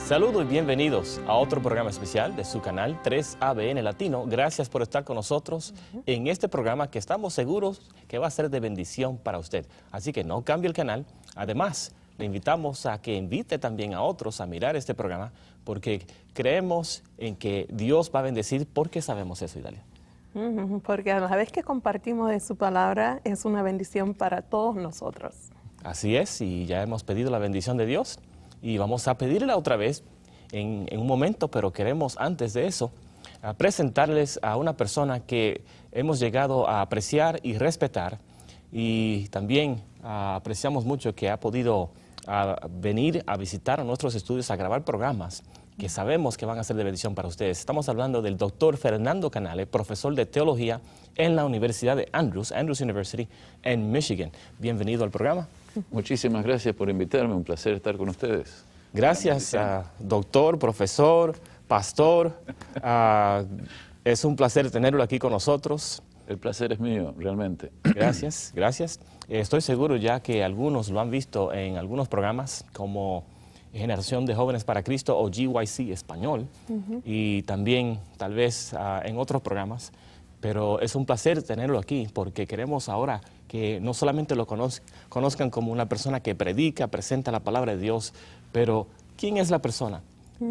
Saludos y bienvenidos a otro programa especial de su canal 3ABN Latino. Gracias por estar con nosotros en este programa que estamos seguros que va a ser de bendición para usted. Así que no cambie el canal. Además, le invitamos a que invite también a otros a mirar este programa porque creemos en que Dios va a bendecir porque sabemos eso, Idalia. Porque a la vez que compartimos de su palabra es una bendición para todos nosotros. Así es, y ya hemos pedido la bendición de Dios y vamos a pedirla otra vez en un momento, pero queremos antes de eso presentarles a una persona que hemos llegado a apreciar y respetar, y también apreciamos mucho que ha podido venir a visitar a nuestros estudios a grabar programas que sabemos que van a ser de bendición para ustedes. Estamos hablando del doctor Fernando Canale, profesor de teología en la Universidad de Andrews University en Michigan. Bienvenido al programa. Muchísimas gracias por invitarme, un placer estar con ustedes. Gracias, doctor, profesor, pastor. Es un placer tenerlo aquí con nosotros. El placer es mío, realmente. Gracias, gracias. Estoy seguro ya que algunos lo han visto en algunos programas como Generación de Jóvenes para Cristo o GYC Español, y también tal vez en otros programas, pero es un placer tenerlo aquí porque queremos ahora que no solamente lo conozcan como una persona que predica, presenta la palabra de Dios, pero ¿quién es la persona?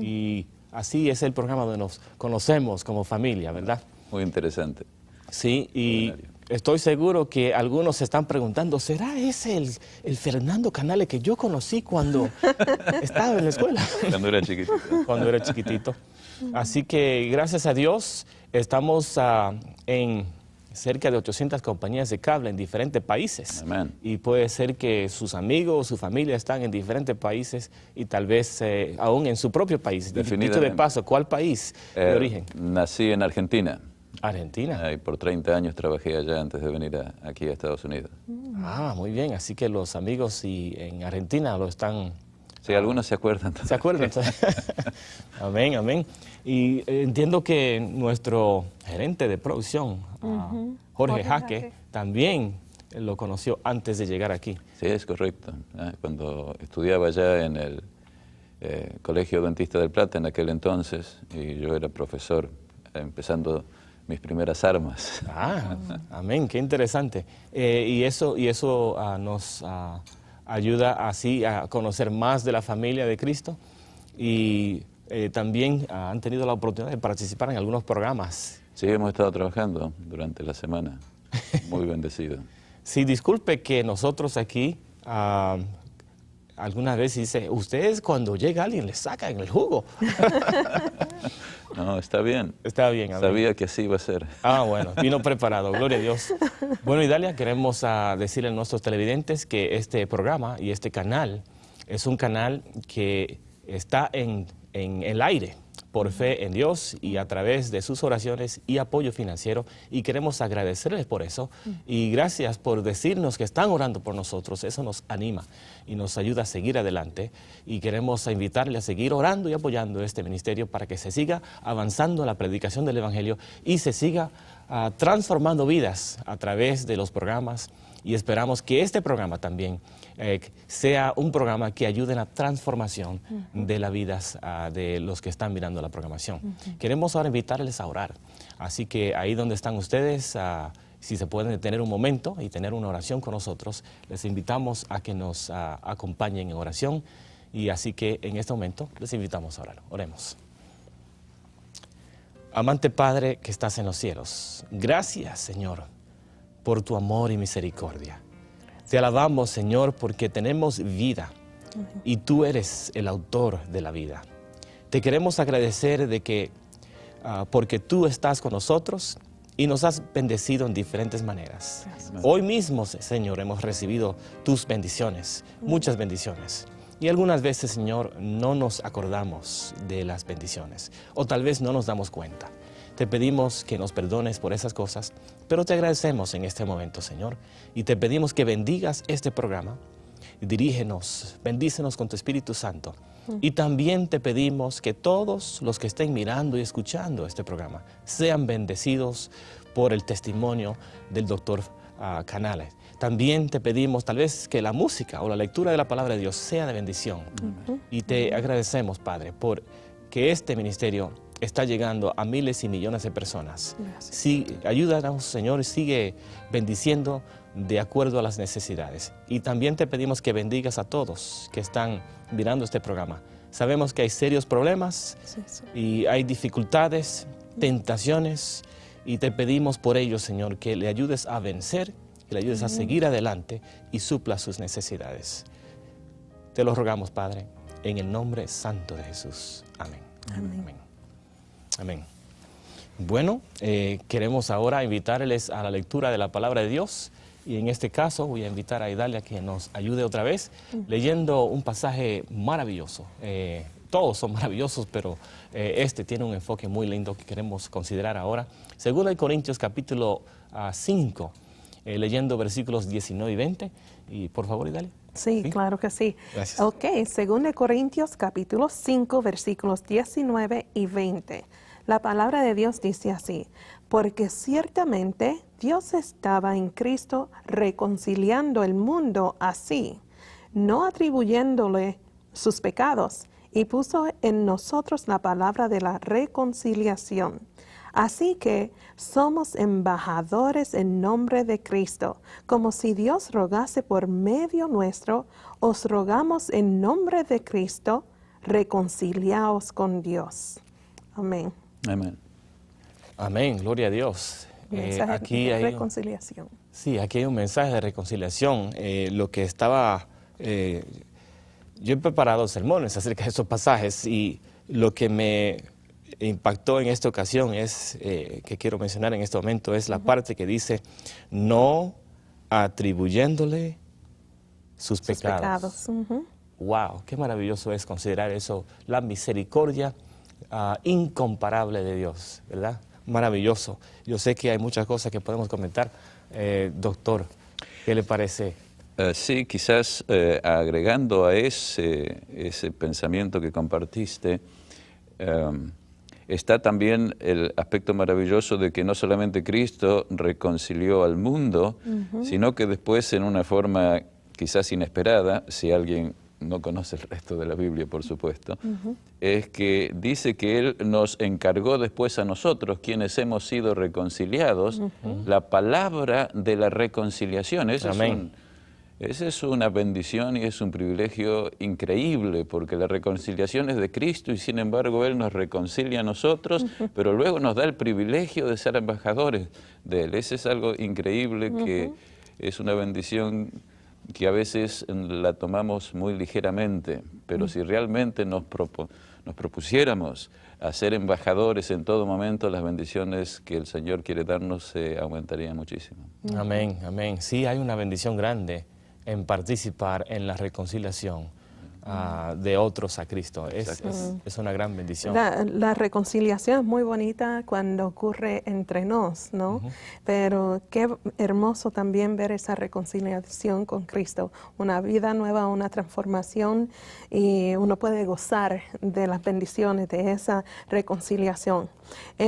Y así es el programa donde nos conocemos como familia, ¿verdad? Muy interesante. Sí, y estoy seguro que algunos se están preguntando, ¿será ese el Fernando Canale que yo conocí cuando estaba en la escuela? Cuando era chiquitito. Cuando era chiquitito. Así que gracias a Dios estamos en cerca de 800 compañías de cable en diferentes países. Amén. Y puede ser que sus amigos, su familia están en diferentes países y tal vez aún en su propio país. Dicho de paso, ¿cuál país de origen? Nací en Argentina. Argentina. Y por 30 años trabajé allá antes de venir aquí a Estados Unidos. Muy bien. Así que los amigos en Argentina lo están... Sí, algunos se acuerdan. ¿Se acuerdan? Amén, amén. Y entiendo que nuestro gerente de producción, Jorge Jaque, también lo conoció antes de llegar aquí. Sí, es correcto. Cuando estudiaba allá en el Colegio Adventista del Plata en aquel entonces, y yo era profesor, empezando mis primeras armas. Amén, qué interesante. Y eso nos ayuda así a conocer más de la familia de Cristo, y también han tenido la oportunidad de participar en algunos programas. Sí, hemos estado trabajando durante la semana. Muy bendecido. Sí, disculpe que nosotros aquí algunas veces dice, ustedes cuando llega alguien les sacan el jugo. No, está bien. Está bien. Amén. Sabía que así iba a ser. Bueno, vino preparado, gloria a Dios. Bueno, Idalia, queremos decirle a nuestros televidentes que este programa y este canal es un canal que está en el aire por fe en Dios y a través de sus oraciones y apoyo financiero, y queremos agradecerles por eso, y gracias por decirnos que están orando por nosotros. Eso nos anima y nos ayuda a seguir adelante, y queremos invitarle a seguir orando y apoyando este ministerio para que se siga avanzando la predicación del Evangelio y se siga transformando vidas a través de los programas, y esperamos que este programa también sea un programa que ayude en la transformación de las vidas de los que están mirando la programación. Queremos ahora invitarles a orar, así que ahí donde están ustedes, si se pueden detener un momento y tener una oración con nosotros, les invitamos a que nos acompañen en oración, y así que en este momento les invitamos a orar. Oremos. Amante Padre que estás en los cielos, gracias, Señor, por tu amor y misericordia. Te alabamos, Señor, porque tenemos vida y tú eres el autor de la vida. Te queremos agradecer de que porque tú estás con nosotros y nos has bendecido en diferentes maneras. Hoy mismo, Señor, hemos recibido tus bendiciones, muchas bendiciones. Y algunas veces, Señor, no nos acordamos de las bendiciones, o tal vez no nos damos cuenta. Te pedimos que nos perdones por esas cosas, pero te agradecemos en este momento, Señor, y te pedimos que bendigas este programa. Dirígenos, bendícenos con tu Espíritu Santo. Y también te pedimos que todos los que estén mirando y escuchando este programa sean bendecidos por el testimonio del doctor canales. También te pedimos tal vez que la música o la lectura de la palabra de Dios sea de bendición. Y te agradecemos, Padre, por que este ministerio está llegando a miles y millones de personas. Gracias. Sí, ayúdanos, Señor, sigue bendiciendo de acuerdo a las necesidades. Y también te pedimos que bendigas a todos que están mirando este programa. Sabemos que hay serios problemas Sí, sí. y hay dificultades, tentaciones, y te pedimos por ello, Señor, que le ayudes a vencer, que le ayudes a seguir adelante y supla sus necesidades. Te lo rogamos, Padre, en el nombre santo de Jesús. Amén. Amén. Amén. Bueno, queremos ahora invitarles a la lectura de la palabra de Dios. Y en este caso voy a invitar a Idalia que nos ayude otra vez leyendo un pasaje maravilloso. Todos son maravillosos, pero este tiene un enfoque muy lindo que queremos considerar ahora. 2 Corintios capítulo 5, leyendo versículos 19 y 20. Y por favor, Idalia. Sí, claro que sí. Gracias. Ok, 2 Corintios capítulo 5, versículos 19 y 20. La palabra de Dios dice así: porque ciertamente Dios estaba en Cristo reconciliando el mundo así, no atribuyéndole sus pecados, y puso en nosotros la palabra de la reconciliación. Así que somos embajadores en nombre de Cristo, como si Dios rogase por medio nuestro, os rogamos en nombre de Cristo, reconciliaos con Dios. Amén. Amén. Amén, gloria a Dios. Mensaje Aquí de hay reconciliación. Sí, aquí hay un mensaje de reconciliación. Lo que estaba... yo he preparado sermones acerca de estos pasajes y lo que me impactó en esta ocasión es, que quiero mencionar en este momento, es la parte que dice, no atribuyéndole sus pecados. Ujú. Wow, qué maravilloso es considerar eso, la misericordia incomparable de Dios, ¿verdad? Maravilloso. Yo sé que hay muchas cosas que podemos comentar. Doctor, ¿qué le parece? Sí, quizás agregando a ese pensamiento que compartiste, está también el aspecto maravilloso de que no solamente Cristo reconcilió al mundo, sino que después en una forma quizás inesperada, si alguien no conoce el resto de la Biblia, por supuesto, es que dice que Él nos encargó después a nosotros, quienes hemos sido reconciliados, la palabra de la reconciliación. Esa es una bendición y es un privilegio increíble, porque la reconciliación es de Cristo y sin embargo Él nos reconcilia a nosotros, pero luego nos da el privilegio de ser embajadores de Él. Ese es algo increíble que es una bendición que a veces la tomamos muy ligeramente, pero si realmente nos propusiéramos a ser embajadores en todo momento, las bendiciones que el Señor quiere darnos se aumentarían muchísimo. Amén, amén. Sí, hay una bendición grande en participar en la reconciliación de otros a Cristo. Es una gran bendición. La reconciliación es muy bonita cuando ocurre entre nos, ¿no? Pero qué hermoso también ver esa reconciliación con Cristo, una vida nueva, una transformación, y uno puede gozar de las bendiciones de esa reconciliación.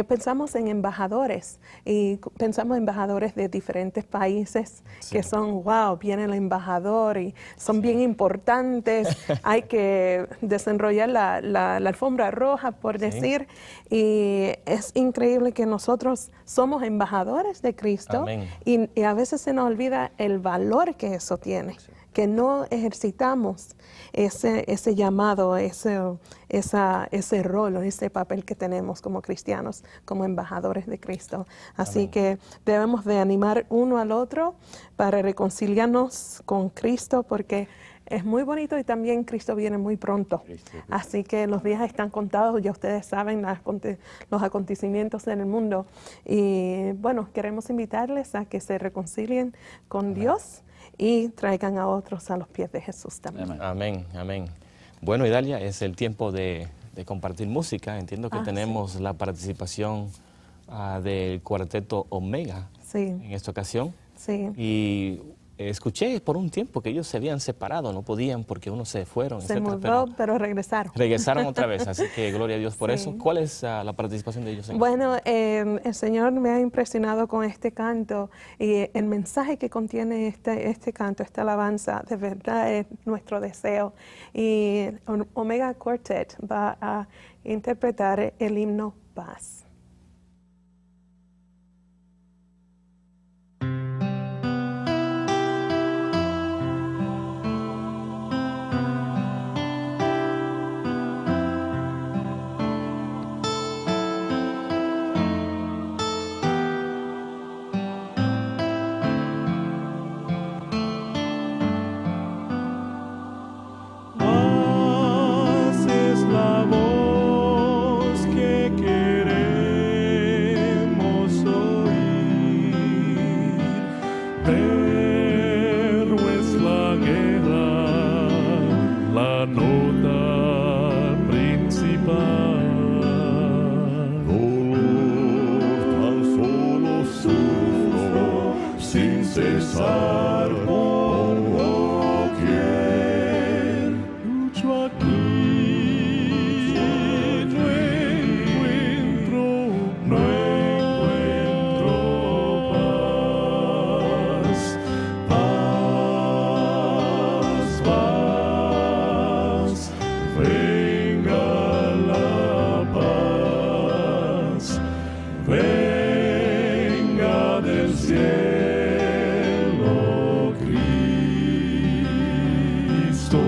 Pensamos en embajadores y pensamos en embajadores de diferentes países que son, wow, viene el embajador y son bien importantes. Hay que desenrollar la alfombra roja, por decir, y es increíble que nosotros somos embajadores de Cristo y a veces se nos olvida el valor que eso tiene, que no ejercitamos ese llamado, ese rol, ese papel que tenemos como cristianos, como embajadores de Cristo. Así que debemos de animar uno al otro para reconciliarnos con Cristo, porque es muy bonito y también Cristo viene muy pronto. Así que los días están contados, ya ustedes saben los acontecimientos en el mundo. Y bueno, queremos invitarles a que se reconcilien con Dios y traigan a otros a los pies de Jesús también. Amén, amén. Bueno, Idalia, es el tiempo de compartir música. Entiendo que tenemos la participación del cuarteto Omega en esta ocasión. Sí. Y escuché por un tiempo que ellos se habían separado, no podían porque unos se fueron, Se etcétera, mudó, pero regresaron. regresaron otra vez, así que gloria a Dios por Sí. eso. ¿Cuál es la participación de ellos en Bueno, el Señor me ha impresionado con este canto y el mensaje que contiene este canto, esta alabanza, de verdad es nuestro deseo. Y Omega Quartet va a interpretar el himno Paz. Paz es la voz que queremos oír, pero es la guerra la nota principal. Dolor tan solo sufro sin cesar por doquier. Lucho aquí, no encuentro paz. Paz, paz, venga la paz, venga del cielo, Cristo.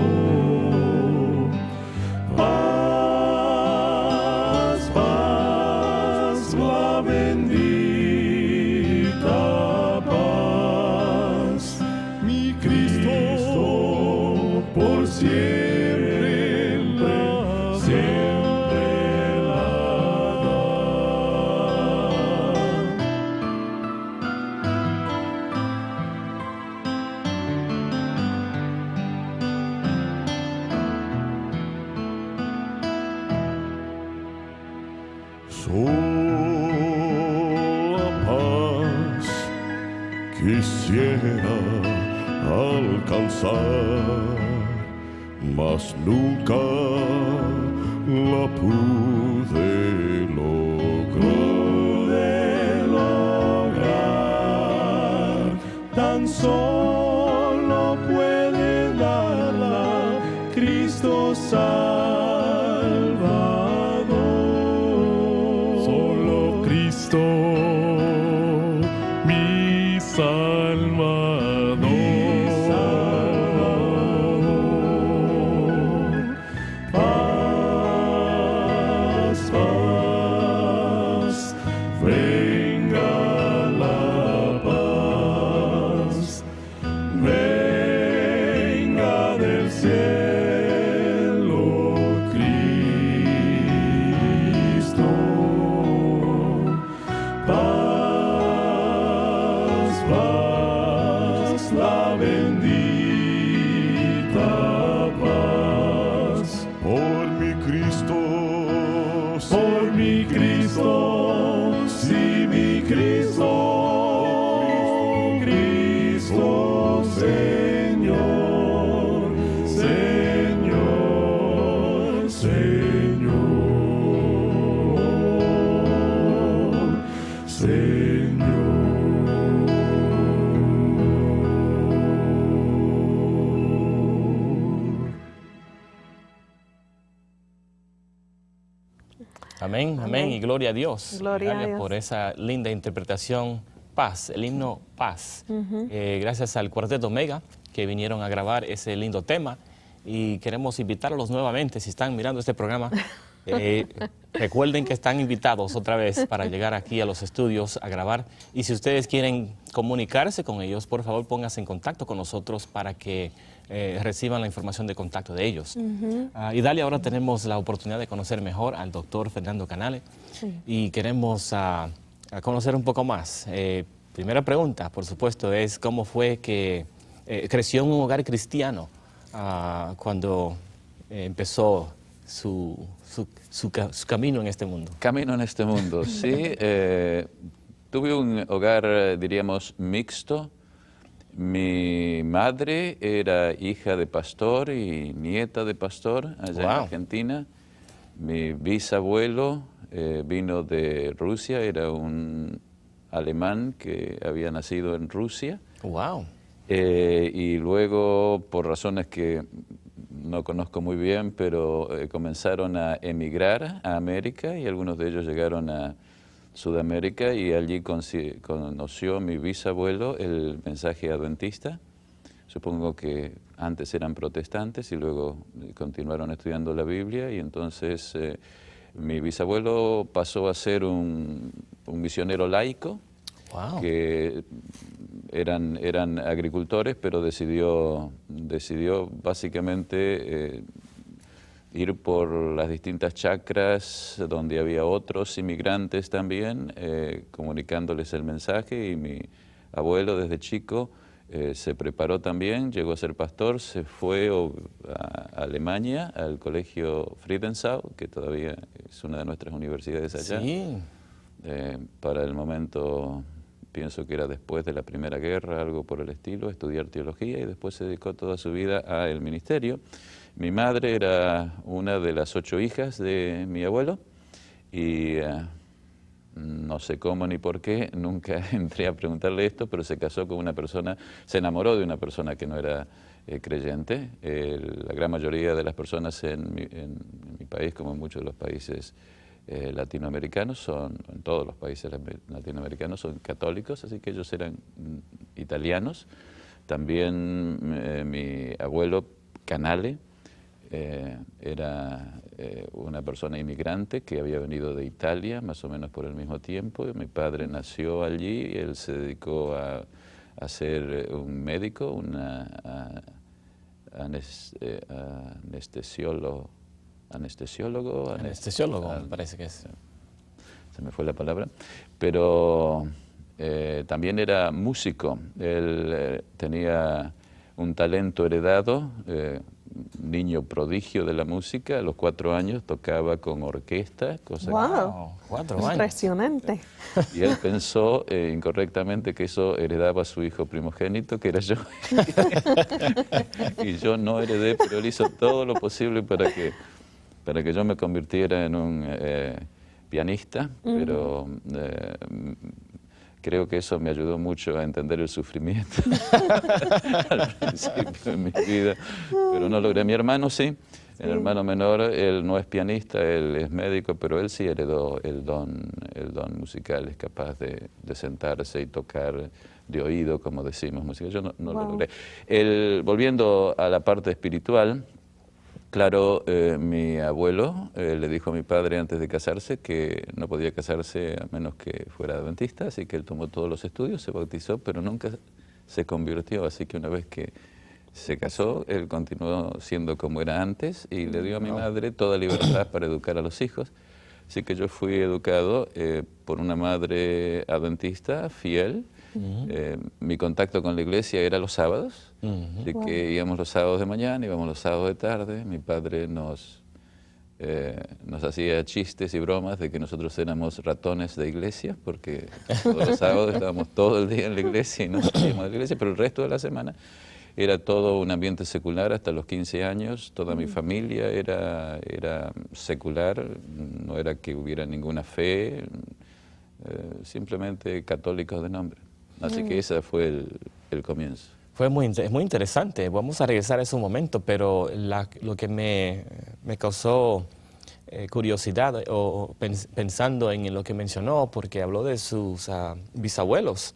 Paz, paz, la bendita paz, mi Cristo, por siempre la da. Sola paz quisiera alcanzar, mas nunca la pude lograr. Tan solo puede darla Cristo Salvador. Solo Cristo, mi Salvador. Paz, paz, venga la paz, venga del cielo, Cristo. Paz, paz, la bendita paz, por mi Cristo, sí, mi Cristo, Cristo, Señor, Señor, Señor, Señor. Amén, amén y gloria a Dios. Gloria a Gracias Dios. por esa linda interpretación. Paz, el himno Paz. Gracias al Cuarteto Omega que vinieron a grabar ese lindo tema y queremos invitarlos nuevamente, si están mirando este programa, recuerden que están invitados otra vez para llegar aquí a los estudios a grabar y si ustedes quieren comunicarse con ellos, por favor pónganse en contacto con nosotros para que reciban la información de contacto de ellos. Y Dalia, ahora tenemos la oportunidad de conocer mejor al doctor Fernando Canale y queremos a conocer un poco más. Primera pregunta, por supuesto, es cómo fue que creció en un hogar cristiano cuando empezó su camino en este mundo. Camino en este mundo, sí. Tuve un hogar, diríamos, mixto. Mi Mi madre era hija de pastor y nieta de pastor allá en Argentina. Mi bisabuelo vino de Rusia, era un alemán que había nacido en Rusia. Wow. Y luego, por razones que no conozco muy bien, pero comenzaron a emigrar a América y algunos de ellos llegaron a Sudamérica y allí conoció mi bisabuelo el mensaje adventista. Supongo que antes eran protestantes y luego continuaron estudiando la Biblia y entonces mi bisabuelo pasó a ser un misionero laico. Wow. Que eran agricultores, pero decidió básicamente ir por las distintas chacras donde había otros inmigrantes también, comunicándoles el mensaje, y mi abuelo desde chico se preparó también, llegó a ser pastor, se fue a Alemania, al colegio Friedensau, que todavía es una de nuestras universidades allá. Sí. Para el momento, pienso que era después de la Primera Guerra, algo por el estilo, estudiar teología, y después se dedicó toda su vida al ministerio. Mi madre era una de las 8 hijas de mi abuelo y no sé cómo ni por qué, nunca entré a preguntarle esto, pero se casó con una persona, se enamoró de una persona que no era creyente. La gran mayoría de las personas en mi país, como en muchos de los países latinoamericanos, en todos los países latinoamericanos son católicos, así que ellos eran italianos. También mi abuelo Canale era una persona inmigrante que había venido de Italia, más o menos por el mismo tiempo. Mi padre nació allí y él se dedicó a ser un médico, anestesiólogo, me parece que es. Se me fue la palabra, pero también era músico. Él tenía un talento heredado, niño prodigio de la música. A los 4 años tocaba con orquesta, cosa ¡Wow! 4 años. Impresionante. y él pensó incorrectamente que eso heredaba a su hijo primogénito, que era yo. Y yo no heredé, pero él hizo todo lo posible para que yo me convirtiera en un pianista, pero creo que eso me ayudó mucho a entender el sufrimiento al principio de mi vida, pero no logré. Mi hermano sí, el hermano menor, él no es pianista, él es médico, pero él sí heredó el don musical, es capaz de sentarse y tocar de oído, como decimos, música. Yo no lo logré. Volviendo a la parte espiritual, claro, mi abuelo le dijo a mi padre antes de casarse que no podía casarse a menos que fuera adventista, así que él tomó todos los estudios, se bautizó, pero nunca se convirtió, así que una vez que se casó, él continuó siendo como era antes y le dio a mi madre toda libertad para educar a los hijos. Así que yo fui educado por una madre adventista, fiel. Mi contacto con la iglesia era los sábados, así que íbamos los sábados de mañana, íbamos los sábados de tarde. Mi padre nos hacía chistes y bromas de que nosotros éramos ratones de iglesia, porque todos los sábados estábamos todo el día en la iglesia y no salíamos de la iglesia, pero el resto de la semana era todo un ambiente secular. Hasta los 15 años toda mi familia era secular, no era que hubiera ninguna fe, simplemente católicos de nombre. Así que ese fue el comienzo. Es muy interesante. Vamos a regresar a ese momento, pero lo que me causó curiosidad, pensando en lo que mencionó, porque habló de sus bisabuelos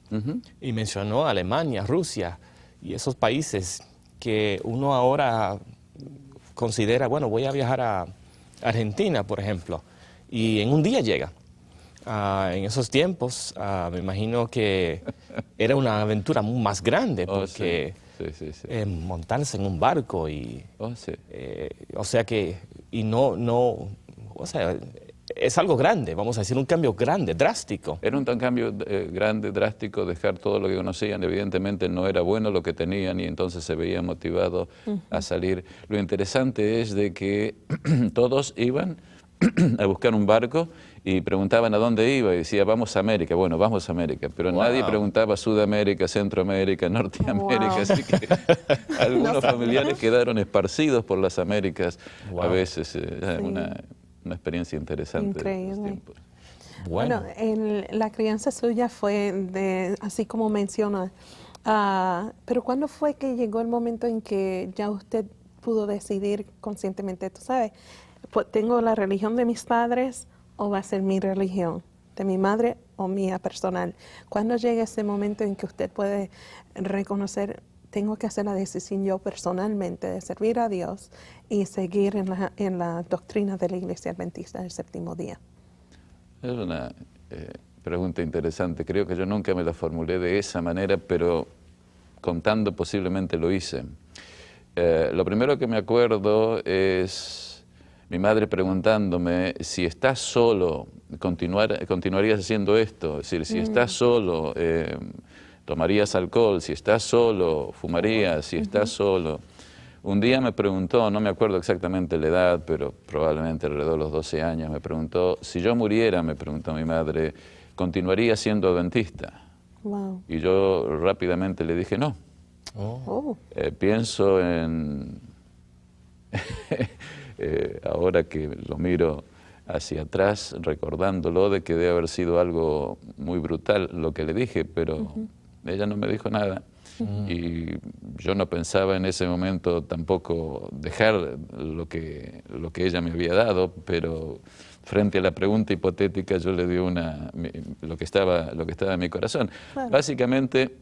y mencionó Alemania, Rusia y esos países que uno ahora considera, bueno, voy a viajar a Argentina, por ejemplo, y en un día llega. En esos tiempos, me imagino que era una aventura más grande, porque montarse en un barco y, o sea que, y o sea, es algo grande, vamos a decir, un cambio grande, drástico. Era un cambio grande, drástico, dejar todo lo que conocían. Evidentemente no era bueno lo que tenían y entonces se veía motivado a salir. Lo interesante es de que todos iban a buscar un barco y preguntaban a dónde iba y decía, vamos a América. Bueno, vamos a América, pero nadie preguntaba Sudamérica, Centroamérica, Norteamérica, así que algunos familiares quedaron esparcidos por las Américas, a veces una experiencia interesante. Increíble. Bueno, La crianza suya fue así como menciona, pero ¿cuándo fue que llegó el momento en que ya usted pudo decidir conscientemente, tú sabes, pues tengo la religión de mis padres o va a ser mi religión, de mi madre o mía personal? ¿Cuándo llega ese momento en que usted puede reconocer, tengo que hacer la decisión yo personalmente de servir a Dios y seguir en la doctrina de la Iglesia Adventista del Séptimo Día? Es una pregunta interesante. Creo que yo nunca me la formulé de esa manera, pero contando posiblemente lo hice. Lo primero que me acuerdo es mi madre preguntándome si estás solo, continuarías haciendo esto. Es decir, si estás solo, tomarías alcohol, si estás solo, fumarías, si estás solo. Un día me preguntó, no me acuerdo exactamente la edad, pero probablemente alrededor de los 12 años, me preguntó, si yo muriera, me preguntó mi madre, ¿continuaría siendo adventista? Wow. Y yo rápidamente le dije, no. Pienso en, ahora que lo miro hacia atrás, recordándolo, de que debe haber sido algo muy brutal lo que le dije, pero ella no me dijo nada. Y yo no pensaba en ese momento tampoco dejar lo que ella me había dado, pero frente a la pregunta hipotética yo le di lo que estaba en mi corazón. Claro. Básicamente,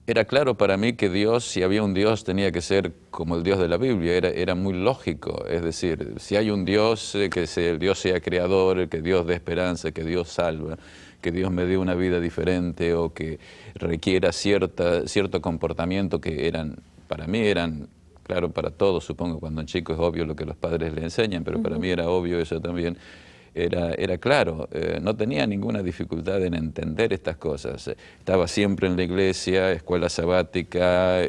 era claro para mí que Dios, si había un Dios, tenía que ser como el Dios de la Biblia, era muy lógico. Es decir, si hay un Dios, que el Dios sea creador, que Dios dé esperanza, que Dios salva, que Dios me dé una vida diferente o que requiera cierto comportamiento que para mí eran, claro, para todos, supongo, cuando un chico es obvio lo que los padres le enseñan, pero para mí era obvio eso también. Era claro, no tenía ninguna dificultad en entender estas cosas. Estaba siempre en la iglesia, escuela sabática,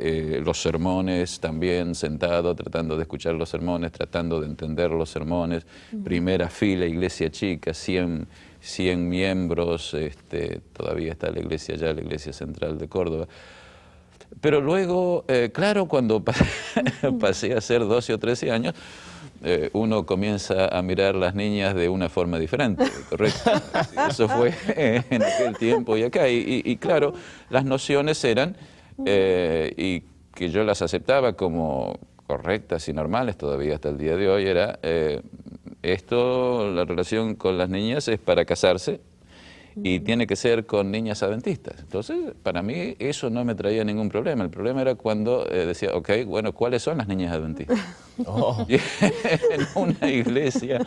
los sermones también, sentado, tratando de escuchar los sermones, tratando de entender los sermones. Primera fila, iglesia chica, 100 miembros, todavía está la iglesia allá, la iglesia central de Córdoba. Pero luego, claro, cuando pasé a ser 12 o 13 años, uno comienza a mirar las niñas de una forma diferente, ¿correcto? Eso fue en aquel tiempo y acá. Y claro, las nociones eran, y que yo las aceptaba como correctas y normales todavía hasta el día de hoy, era la relación con las niñas es para casarse y tiene que ser con niñas adventistas. Entonces, para mí eso no me traía ningún problema. El problema era cuando decía, ok, bueno, ¿cuáles son las niñas adventistas? Y en una iglesia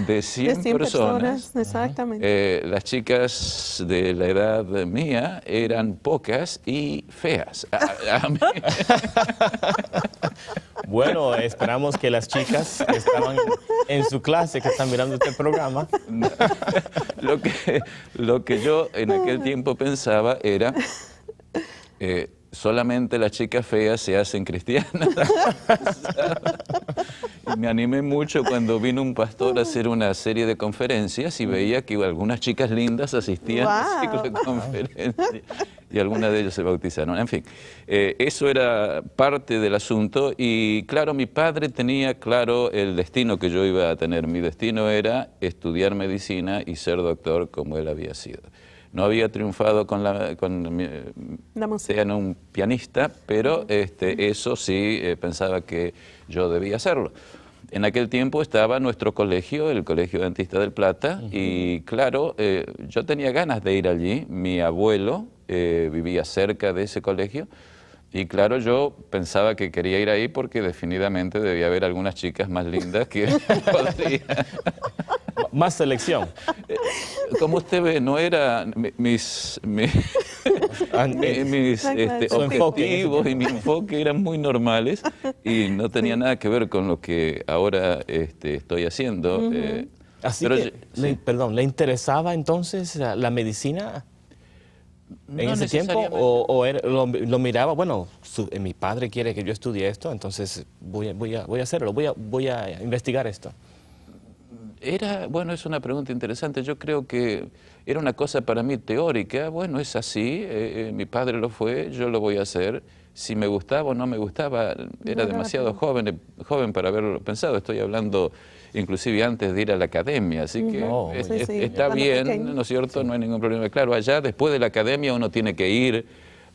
de 100 personas, exactamente. Las chicas de la edad mía eran pocas y feas. Bueno, esperamos que las chicas que estaban en su clase, que están mirando este programa. Lo que yo en aquel tiempo pensaba era, solamente las chicas feas se hacen cristianas. Y me animé mucho cuando vino un pastor a hacer una serie de conferencias y veía que algunas chicas lindas asistían al ciclo de conferencias y algunas de ellas se bautizaron. En fin, eso era parte del asunto y claro, mi padre tenía claro el destino que yo iba a tener. Mi destino era estudiar medicina y ser doctor como él había sido. No había triunfado con ser un pianista, pero eso sí pensaba que yo debía hacerlo. En aquel tiempo estaba nuestro colegio, el Colegio Adventista del Plata, y claro, yo tenía ganas de ir allí. Mi abuelo vivía cerca de ese colegio, y claro, yo pensaba que quería ir ahí porque definitivamente debía haber algunas chicas más lindas que podría. Más selección. Como usted ve, no era mis objetivos y mi enfoque eran muy normales y no tenía nada que ver con lo que ahora estoy haciendo. Así que, ¿le interesaba entonces la medicina en ese tiempo? ¿O lo miraba, bueno, mi padre quiere que yo estudie esto, entonces voy a hacerlo, voy a investigar esto? Bueno, es una pregunta interesante. Yo creo que era una cosa para mí teórica. Bueno, es así, mi padre lo fue, yo lo voy a hacer. Si me gustaba o no me gustaba, era demasiado joven para haberlo pensado. Estoy hablando inclusive antes de ir a la academia, así que está bien, ¿no es cierto? No hay ningún problema. Claro, allá después de la academia uno tiene que ir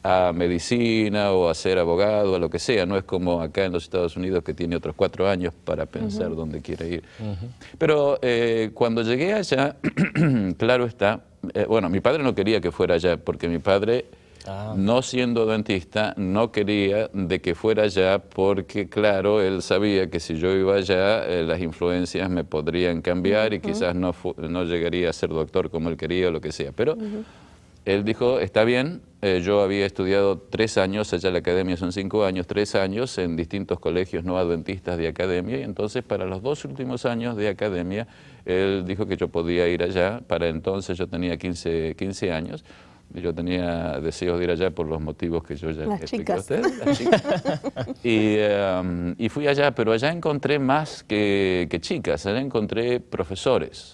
a medicina o a ser abogado, a lo que sea. No es como acá en los Estados Unidos que tiene otros 4 años para pensar dónde quiere ir. Pero cuando llegué allá, claro está, bueno, mi padre no quería que fuera allá, porque mi padre, no siendo dentista, no quería de que fuera allá, porque claro, él sabía que si yo iba allá, las influencias me podrían cambiar y quizás no llegaría a ser doctor como él quería o lo que sea. Pero él dijo, está bien, yo había estudiado 3 años, allá la academia son 5 años, 3 años en distintos colegios no adventistas de academia, y entonces para los 2 últimos años de academia, él dijo que yo podía ir allá. Para entonces yo tenía 15 años, y yo tenía deseos de ir allá por los motivos que yo ya le expliqué a ustedes. Las chicas. Y fui allá, pero allá encontré más que chicas, allá encontré profesores.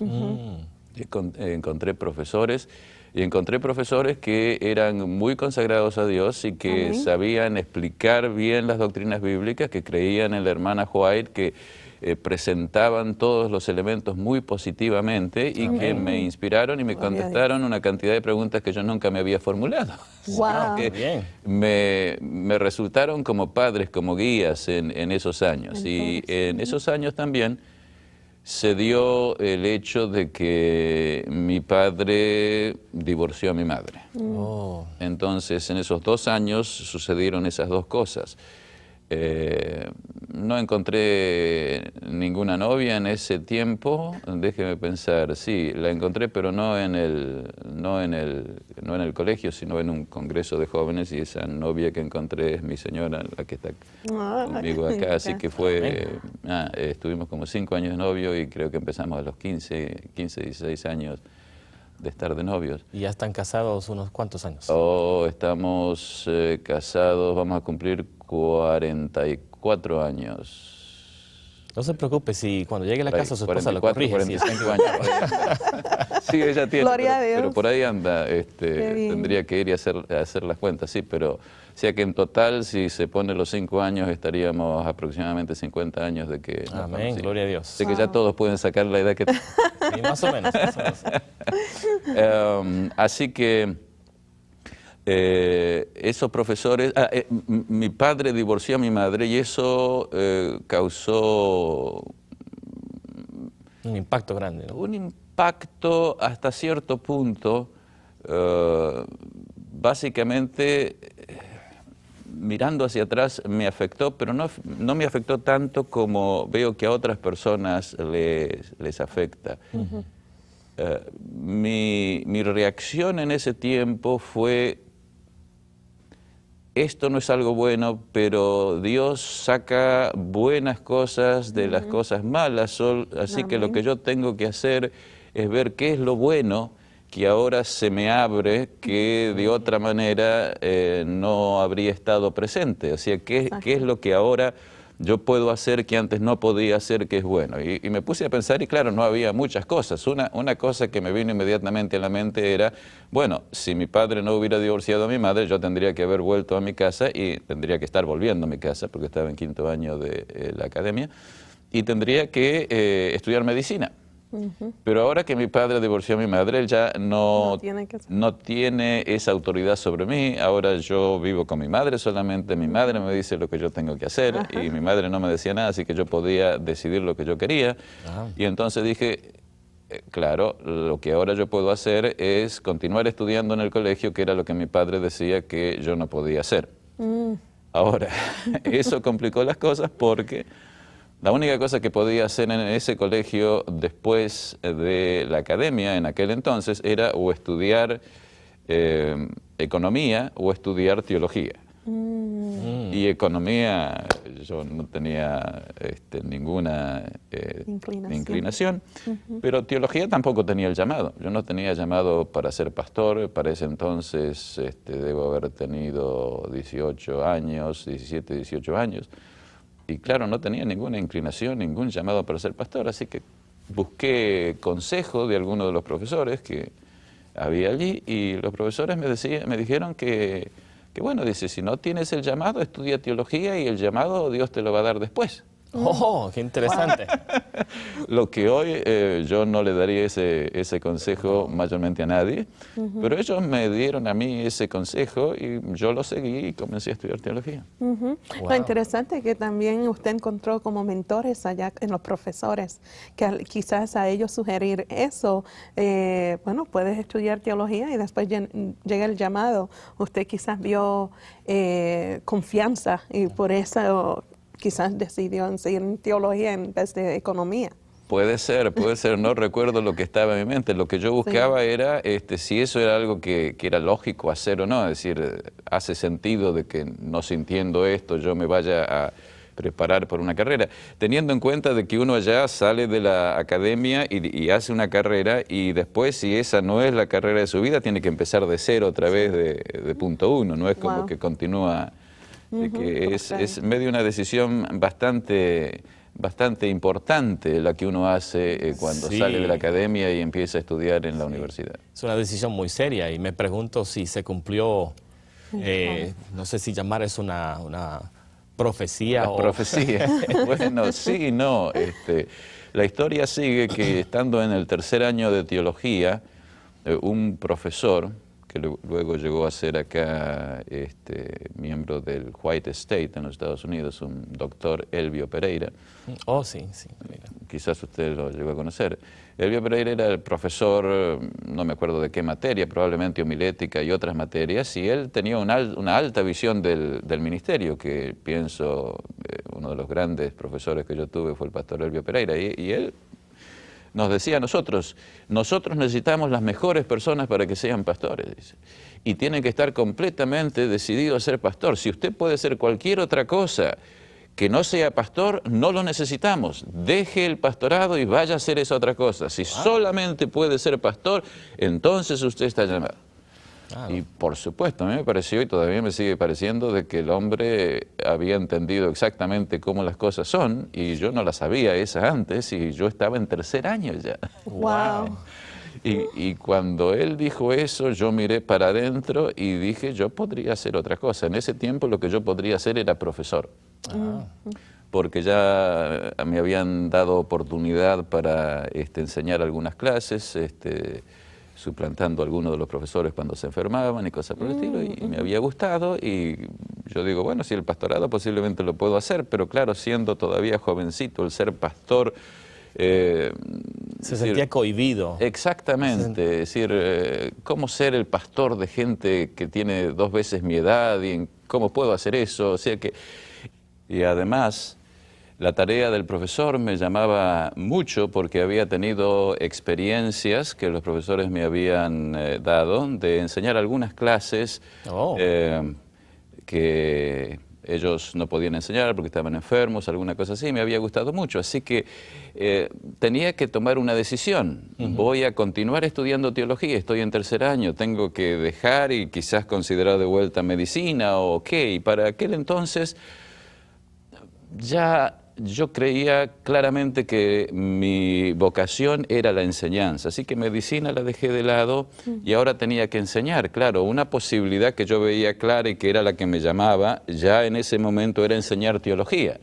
Encontré profesores. Y encontré profesores que eran muy consagrados a Dios y que sabían explicar bien las doctrinas bíblicas, que creían en la hermana White, que presentaban todos los elementos muy positivamente y que me inspiraron y me contestaron una cantidad de preguntas que yo nunca me había formulado. Wow. Que me resultaron como padres, como guías en esos años. Y en esos años también se dio el hecho de que mi padre divorció a mi madre. Entonces, en esos 2 años sucedieron esas 2 cosas. No encontré ninguna novia en ese tiempo, déjeme pensar, sí, la encontré, pero no en el colegio, sino en un congreso de jóvenes, y esa novia que encontré es mi señora, la que está conmigo acá, así que estuvimos como 5 años de novio y creo que empezamos a los 15, 16 años de estar de novios. ¿Y ya están casados unos cuantos años? Estamos casados, vamos a cumplir 44 años. No se preocupe, si cuando llegue a la casa su esposa lo corrige. 45 años. Sí, ella tiene, pero por ahí anda. Tendría que ir y hacer las cuentas, sí, pero... O sea que en total, si se pone los 5 años, estaríamos aproximadamente 50 años de que... Amén, gloria a Dios. Así que ya todos pueden sacar la edad que... Sí, más o menos. Así que... esos profesores, mi padre divorció a mi madre y eso causó un impacto grande, ¿no? Un impacto hasta cierto punto, básicamente mirando hacia atrás me afectó, pero no me afectó tanto como veo que a otras personas les afecta. Mi reacción en ese tiempo fue: esto no es algo bueno, pero Dios saca buenas cosas de las cosas malas, así que lo que yo tengo que hacer es ver qué es lo bueno que ahora se me abre, que de otra manera no habría estado presente. O sea, ¿qué es lo que ahora yo puedo hacer que antes no podía hacer, que es bueno? Y me puse a pensar y claro, no había muchas cosas. Una cosa que me vino inmediatamente a la mente era, bueno, si mi padre no hubiera divorciado a mi madre, yo tendría que haber vuelto a mi casa y tendría que estar volviendo a mi casa, porque estaba en 5º año de la academia, y tendría que estudiar medicina. Pero ahora que mi padre divorció a mi madre, él ya no tiene esa autoridad sobre mí. Ahora yo vivo con mi madre solamente, mi madre me dice lo que yo tengo que hacer y mi madre no me decía nada, así que yo podía decidir lo que yo quería. Y entonces dije, claro, lo que ahora yo puedo hacer es continuar estudiando en el colegio, que era lo que mi padre decía que yo no podía hacer. Ahora, eso complicó las cosas porque la única cosa que podía hacer en ese colegio después de la academia en aquel entonces era o estudiar economía o estudiar teología. Y economía yo no tenía ninguna inclinación, pero teología tampoco tenía el llamado. Yo no tenía llamado para ser pastor, para ese entonces debo haber tenido 18 años, 17, 18 años. Y claro, no tenía ninguna inclinación, ningún llamado para ser pastor, así que busqué consejo de algunos de los profesores que había allí y los profesores me dijeron que bueno, dice, si no tienes el llamado, estudia teología y el llamado Dios te lo va a dar después. ¡Oh, qué interesante! Lo que hoy yo no le daría ese consejo mayormente a nadie, pero ellos me dieron a mí ese consejo y yo lo seguí y comencé a estudiar teología. Lo interesante es que también usted encontró como mentores allá en los profesores, que quizás a ellos sugerir eso, bueno, puedes estudiar teología y después llega el llamado. Usted quizás vio confianza y por eso quizás decidió seguir en teología en vez de economía. Puede ser, no recuerdo lo que estaba en mi mente. Lo que yo buscaba era si eso era algo que era lógico hacer o no. Es decir, hace sentido de que no sintiendo esto yo me vaya a preparar por una carrera. Teniendo en cuenta de que uno allá sale de la academia y hace una carrera y después si esa no es la carrera de su vida tiene que empezar de cero otra vez de punto uno. No es como que continúa... que es medio una decisión bastante importante la que uno hace cuando sale de la academia y empieza a estudiar en la universidad. Es una decisión muy seria y me pregunto si se cumplió, no sé si llamar eso una profecía. Profecía. Bueno, sí y no. La historia sigue que estando en el tercer año de teología, un profesor que luego llegó a ser acá miembro del White State en los Estados Unidos, un doctor Elvio Pereira. Oh, sí, sí. Quizás usted lo llegó a conocer. Elvio Pereira era el profesor, no me acuerdo de qué materia, probablemente homilética y otras materias, y él tenía una alta visión del ministerio, que pienso, uno de los grandes profesores que yo tuve fue el pastor Elvio Pereira, y él nos decía a nosotros necesitamos las mejores personas para que sean pastores, dice. Y tienen que estar completamente decididos a ser pastor. Si usted puede ser cualquier otra cosa que no sea pastor, no lo necesitamos. Deje el pastorado y vaya a hacer esa otra cosa. Si solamente puede ser pastor, entonces usted está llamado. Claro. Y por supuesto, a mí me pareció y todavía me sigue pareciendo de que el hombre había entendido exactamente cómo las cosas son y yo no las sabía esas antes y yo estaba en tercer año ya. Wow. Y cuando él dijo eso, yo miré para adentro y dije, yo podría hacer otra cosa. En ese tiempo lo que yo podría hacer era profesor. Porque ya me habían dado oportunidad para enseñar algunas clases, suplantando a algunos de los profesores cuando se enfermaban y cosas por el estilo, y me había gustado, y yo digo, bueno, si el pastorado posiblemente lo puedo hacer, pero claro, siendo todavía jovencito, el ser pastor... se sentía cohibido. Exactamente, es decir, ¿cómo ser el pastor de gente que tiene 2 veces mi edad y cómo puedo hacer eso? O sea que, y además... La tarea del profesor me llamaba mucho porque había tenido experiencias que los profesores me habían dado de enseñar algunas clases que ellos no podían enseñar porque estaban enfermos, alguna cosa así, me había gustado mucho. Así que tenía que tomar una decisión. Voy a continuar estudiando teología, estoy en tercer año, tengo que dejar y quizás considerar de vuelta medicina o qué. Y para aquel entonces ya... Yo creía claramente que mi vocación era la enseñanza, así que medicina la dejé de lado y ahora tenía que enseñar. Claro, una posibilidad que yo veía clara y que era la que me llamaba, ya en ese momento era enseñar teología.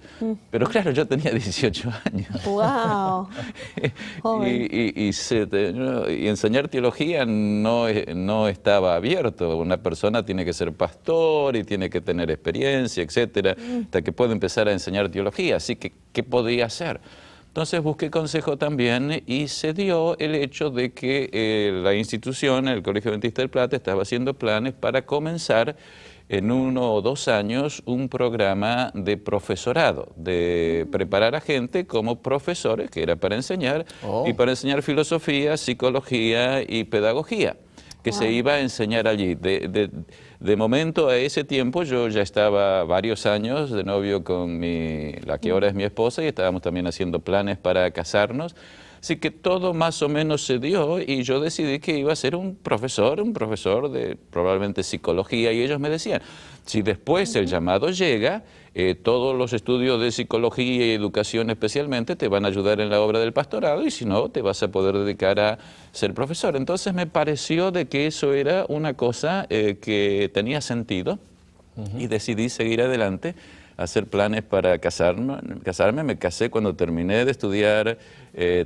Pero claro, yo tenía 18 años. ¡Wow! Y enseñar teología no estaba abierto. Una persona tiene que ser pastor y tiene que tener experiencia, etcétera, hasta que pueda empezar a enseñar teología. Así que, ¿qué podía hacer? Entonces busqué consejo también y se dio el hecho de que la institución, el Colegio Adventista del Plata, estaba haciendo planes para comenzar en 1 o 2 años un programa de profesorado, de preparar a gente como profesores, que era para enseñar, y para enseñar filosofía, psicología y pedagogía, que se iba a enseñar allí. De momento, a ese tiempo, yo ya estaba varios años de novio con la que ahora es mi esposa, y estábamos también haciendo planes para casarnos. Así que todo más o menos se dio y yo decidí que iba a ser un profesor de probablemente psicología, y ellos me decían, si después el llamado llega, todos los estudios de psicología y educación especialmente te van a ayudar en la obra del pastorado, y si no, te vas a poder dedicar a ser profesor. Entonces me pareció de que eso era una cosa que tenía sentido, y decidí seguir adelante, hacer planes para casarme. Me casé cuando terminé de estudiar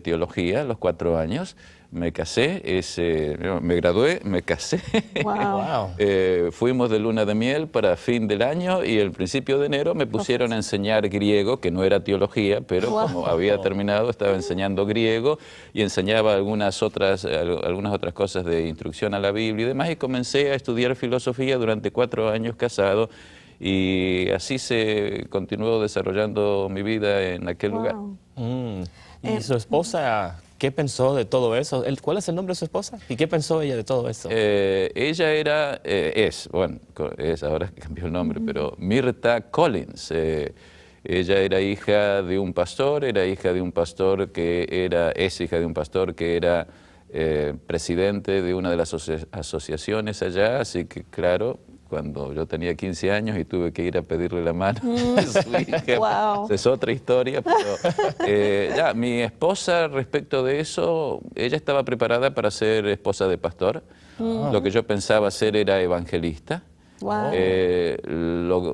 teología a los 4 años. Me casé, me gradué, me casé. Wow. Fuimos de luna de miel para fin del año, y el principio de enero me pusieron a enseñar griego, que no era teología, pero como había terminado, estaba enseñando griego y enseñaba algunas otras cosas de instrucción a la Biblia y demás, y comencé a estudiar filosofía durante 4 años casado, y así se continuó desarrollando mi vida en aquel lugar. ¿Y su esposa qué pensó de todo eso? ¿Cuál es el nombre de su esposa? ¿Y qué pensó ella de todo eso? Ella era, ahora cambió el nombre, pero Mirta Collins. Ella era hija de un pastor, es hija de un pastor que era presidente de una de las asociaciones allá, así que claro, cuando yo tenía 15 años y tuve que ir a pedirle la mano a su hija, Wow. es otra historia, pero mi esposa, respecto de eso, ella estaba preparada para ser esposa de pastor. Lo que yo pensaba hacer era evangelista. Wow.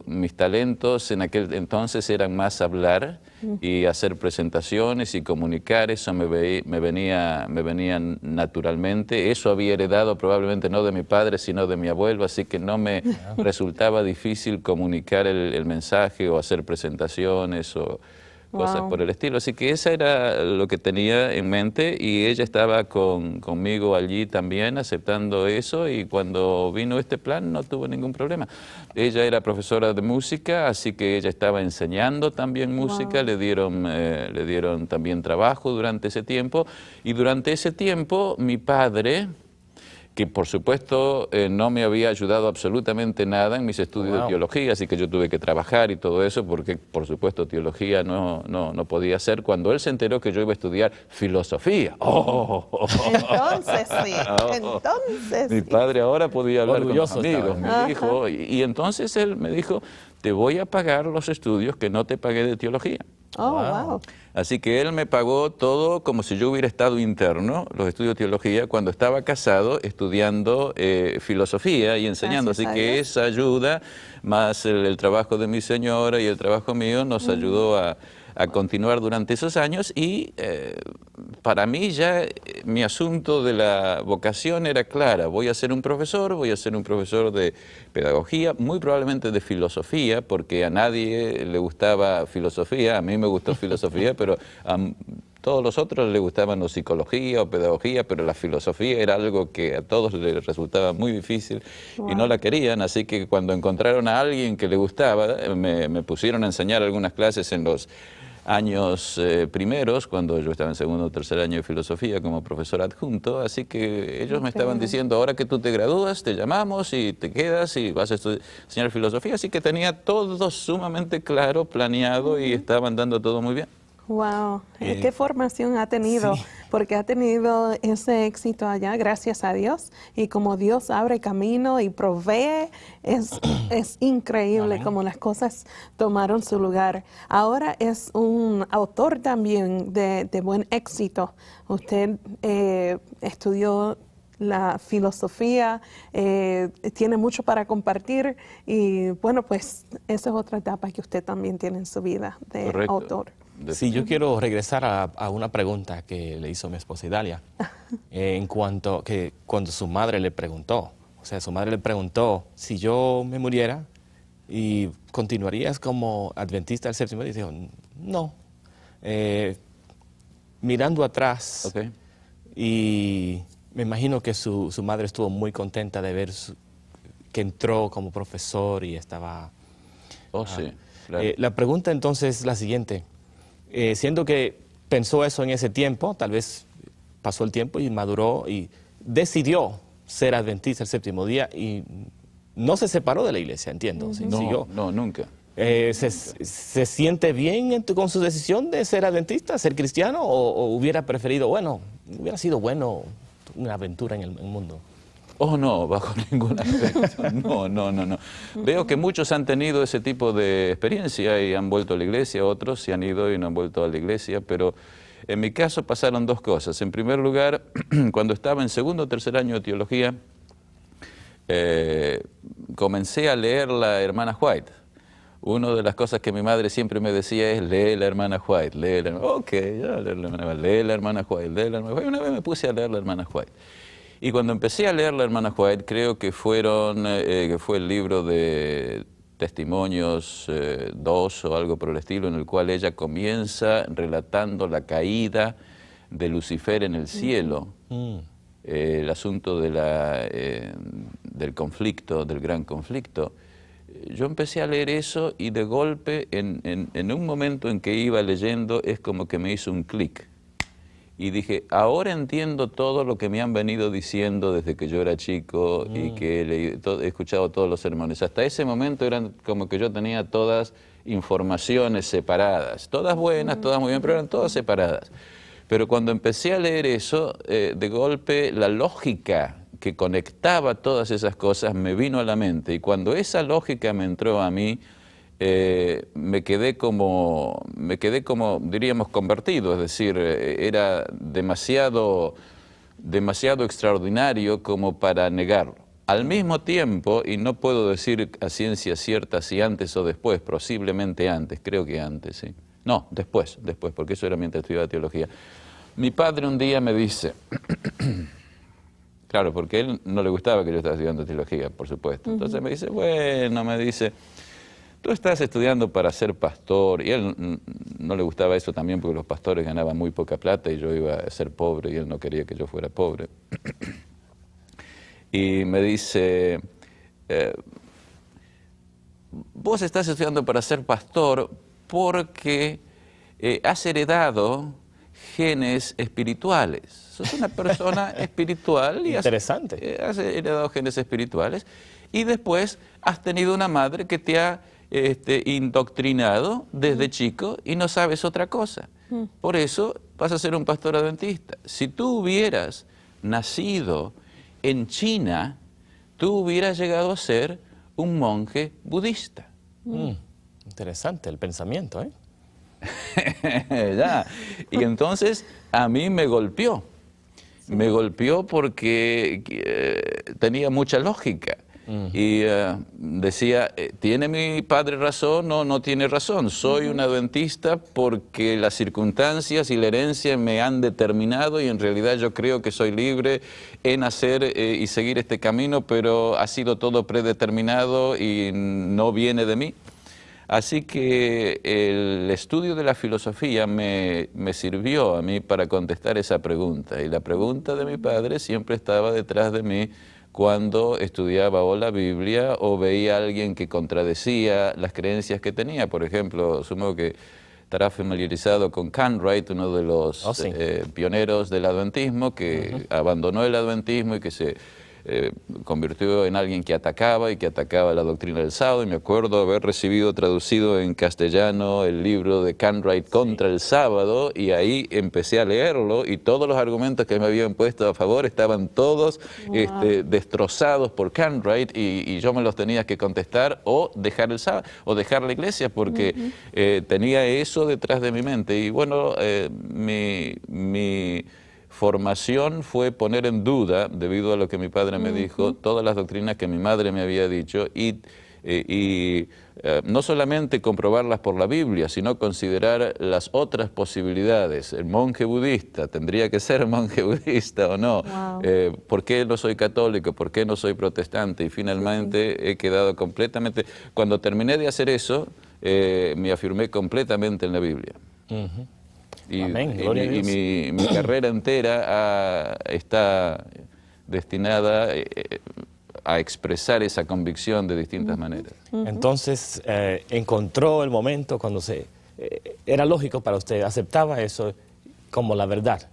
Mis talentos en aquel entonces eran más hablar y hacer presentaciones y comunicar. Eso me venía naturalmente. Eso había heredado probablemente no de mi padre, sino de mi abuelo, así que no me resultaba difícil comunicar el mensaje o hacer presentaciones o cosas por el estilo. Así que esa era lo que tenía en mente, y ella estaba conmigo allí también aceptando eso, y cuando vino este plan no tuvo ningún problema. Ella era profesora de música, así que ella estaba enseñando también música, le dieron también trabajo durante ese tiempo, y durante ese tiempo mi padre, que por supuesto no me había ayudado absolutamente nada en mis estudios de teología, así que yo tuve que trabajar y todo eso, porque por supuesto teología no podía hacer, cuando él se enteró que yo iba a estudiar filosofía. Entonces sí, entonces Mi padre ahora podía hablar Orgulloso con los amigos, me dijo, y entonces él me dijo, te voy a pagar los estudios que no te pagué de teología. wow. Así que él me pagó todo como si yo hubiera estado interno, los estudios de teología, cuando estaba casado estudiando filosofía y enseñando. Gracias Así a que Dios. esa ayuda, más el trabajo de mi señora y el trabajo mío, nos ayudó a continuar durante esos años, y para mí ya mi asunto de la vocación era clara. Voy a ser un profesor de pedagogía, muy probablemente de filosofía, porque a nadie le gustaba filosofía. A mí me gustó filosofía, pero a todos los otros les gustaban o psicología o pedagogía, pero la filosofía era algo que a todos les resultaba muy difícil y no la querían. Así que cuando encontraron a alguien que le gustaba, me pusieron a enseñar algunas clases en los años primeros, cuando yo estaba en segundo o tercer año de filosofía como profesor adjunto, así que ellos me estaban diciendo, ahora que tú te gradúas, te llamamos y te quedas y vas a enseñar filosofía, así que tenía todo sumamente claro, planeado, y estaba andando todo muy bien. Wow, qué formación ha tenido, porque ha tenido ese éxito allá, gracias a Dios, y como Dios abre camino y provee, es increíble como las cosas tomaron su lugar. Ahora es un autor también de buen éxito. Usted estudió la filosofía, tiene mucho para compartir, y bueno, pues esa es otra etapa que usted también tiene en su vida de Correcto. autor. Sí, yo quiero regresar a una pregunta que le hizo mi esposa Idalia, en cuanto que cuando su madre le preguntó, si yo me muriera y continuarías como adventista del séptimo día, dijo, no. Mirando atrás, y me imagino que su madre estuvo muy contenta de ver que entró como profesor y estaba... Sí, claro. La pregunta entonces es la siguiente. Siendo que pensó eso en ese tiempo, tal vez pasó el tiempo y maduró y decidió ser adventista el séptimo día y no se separó de la iglesia, entiendo. ¿sí? Siguió. No, nunca. ¿Se siente bien con su decisión de ser adventista, ser cristiano, o hubiera preferido, bueno, hubiera sido bueno una aventura en el mundo? Oh, no, bajo ningún aspecto. No. Veo que muchos han tenido ese tipo de experiencia y han vuelto a la iglesia, otros se han ido y no han vuelto a la iglesia, pero en mi caso pasaron dos cosas. En primer lugar, cuando estaba en segundo o tercer año de teología, comencé a leer la hermana White. Una de las cosas que mi madre siempre me decía es, lee la hermana White, lee la hermana White. Ok, ya lee la hermana White, lee la hermana White. Una vez me puse a leer la hermana White. Y cuando empecé a leer la hermana White, creo que fue el libro de Testimonios 2 o algo por el estilo, en el cual ella comienza relatando la caída de Lucifer en el cielo, el asunto de del conflicto, del gran conflicto. Yo empecé a leer eso y de golpe, en un momento en que iba leyendo, es como que me hizo un clic. Y dije, ahora entiendo todo lo que me han venido diciendo desde que yo era chico y que he escuchado todos los sermones. Hasta ese momento eran como que yo tenía todas informaciones separadas, todas buenas, todas muy bien, pero eran todas separadas. Pero cuando empecé a leer eso, de golpe la lógica que conectaba todas esas cosas me vino a la mente. Y cuando esa lógica me entró a mí, me quedé como, diríamos, convertido, es decir, era demasiado extraordinario como para negarlo. Al mismo tiempo, y no puedo decir a ciencia cierta si antes o después, posiblemente antes, creo que antes, ¿sí? No, después, porque eso era mientras estudiaba teología. Mi padre un día me dice, claro, porque a él no le gustaba que yo estaba estudiando teología, por supuesto. Entonces me dice, tú estás estudiando para ser pastor, y a él no le gustaba eso también porque los pastores ganaban muy poca plata y yo iba a ser pobre y él no quería que yo fuera pobre. Y me dice, vos estás estudiando para ser pastor porque has heredado genes espirituales. Sos una persona espiritual y has heredado genes espirituales y después has tenido una madre que te ha indoctrinado desde chico y no sabes otra cosa. Por eso vas a ser un pastor adventista. Si tú hubieras nacido en China, tú hubieras llegado a ser un monje budista. Interesante el pensamiento, ¿eh? Ya. Y entonces a mí me golpeó. Me golpeó porque tenía mucha lógica. Y decía, ¿tiene mi padre razón o no tiene razón? Soy un adventista porque las circunstancias y la herencia me han determinado y en realidad yo creo que soy libre en hacer y seguir este camino, pero ha sido todo predeterminado y no viene de mí. Así que el estudio de la filosofía me sirvió a mí para contestar esa pregunta. Y la pregunta de mi padre siempre estaba detrás de mí cuando estudiaba o la Biblia o veía a alguien que contradecía las creencias que tenía. Por ejemplo, supongo que estará familiarizado con Cartwright, uno de los pioneros del adventismo, que abandonó el adventismo y que se convirtió en alguien que atacaba la doctrina del sábado. Y me acuerdo haber recibido traducido en castellano el libro de Cartwright contra el sábado, y ahí empecé a leerlo y todos los argumentos que me habían puesto a favor estaban todos destrozados por Cartwright y yo me los tenía que contestar o dejar el sábado o dejar la iglesia porque tenía eso detrás de mi mente. Y bueno, mi formación fue poner en duda, debido a lo que mi padre me dijo, todas las doctrinas que mi madre me había dicho y no solamente comprobarlas por la Biblia, sino considerar las otras posibilidades. El monje budista, ¿tendría que ser monje budista o no? ¿Por qué no soy católico? ¿Por qué no soy protestante? Y finalmente he quedado completamente... Cuando terminé de hacer eso, me afirmé completamente en la Biblia. Y mi carrera entera está destinada a expresar esa convicción de distintas maneras. Entonces, encontró el momento cuando era lógico para usted, aceptaba eso como la verdad.